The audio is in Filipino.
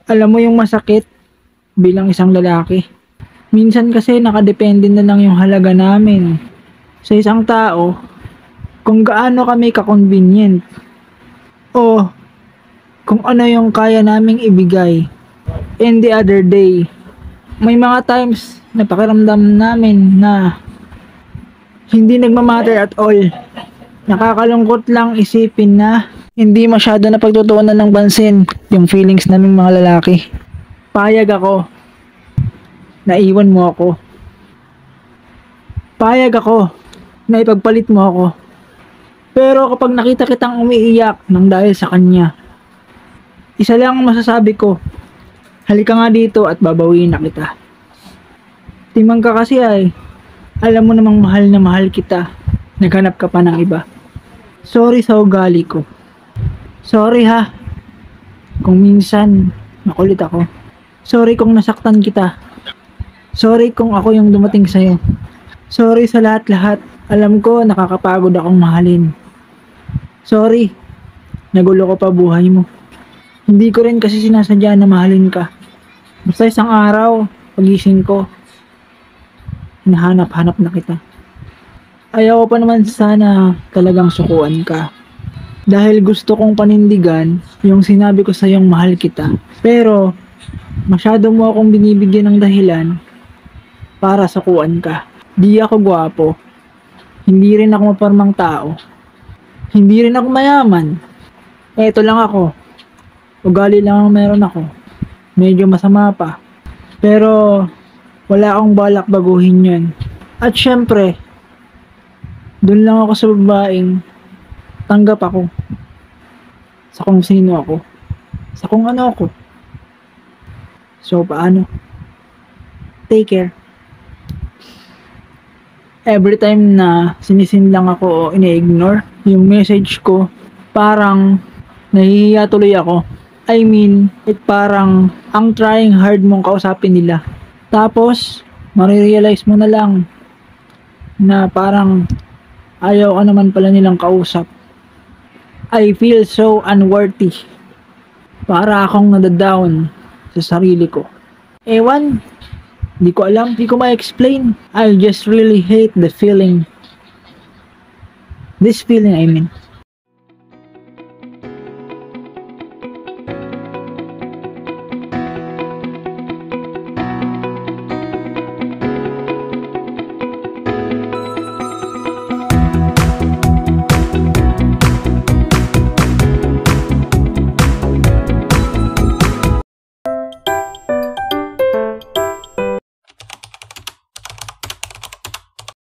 Alam mo yung masakit bilang isang lalaki. Minsan kasi nakadepende na lang yung halaga namin sa isang tao kung gaano kami ka-convenient o kung ano yung kaya naming ibigay. And the other day, may mga times na pakiramdam namin na hindi nagmamatter at all. Nakakalungkot lang isipin na hindi masyado na pagtutuunan ng pansin yung feelings naming mga lalaki. Payag ako na iwan mo ako. Payag ako na ipagpalit mo ako. Pero kapag nakita kitang umiiyak nang dahil sa kanya, isa lang ang masasabi ko, halika nga dito at babawiin na kita. Timang ka kasi ay, alam mo namang mahal na mahal kita, naghanap ka pa ng iba. Sorry sa ugali ko. Sorry ha, kung minsan makulit ako. Sorry kung nasaktan kita. Sorry kung ako yung dumating sa'yo. Sorry sa lahat-lahat. Alam ko nakakapagod akong mahalin. Sorry, nagulo ko pa buhay mo. Hindi ko rin kasi sinasadya na mahalin ka. Basta isang araw, pagising ko, hinahanap-hanap na kita. Ayaw ko pa naman sana talagang sukuan ka. Dahil gusto kong panindigan yung sinabi ko sa yung mahal kita. Pero, masyado mo akong binibigyan ng dahilan para sukuan ka. Di ako gwapo. Hindi rin ako maparmang tao. Hindi rin ako mayaman. Eto lang ako. Ugali lang ang meron ako. Medyo masama pa. Pero, wala akong balak baguhin yun. At syempre, dun lang ako sa babaeng tanggap ako. Sa kung sino ako. Sa kung ano ako. So, paano? Take care. Every time na sinisin lang ako o ini-ignore yung message ko, parang nahihiya tuloy ako. I mean, parang ang trying hard mong kausapin nila. Tapos, marirealize mo na lang na parang ayaw ka naman pala nilang kausap. I feel so unworthy. Para akong nadadown sa sarili ko. Ewan, di ko alam, di ko ma-explain. I just really hate the feeling. This feeling, I mean.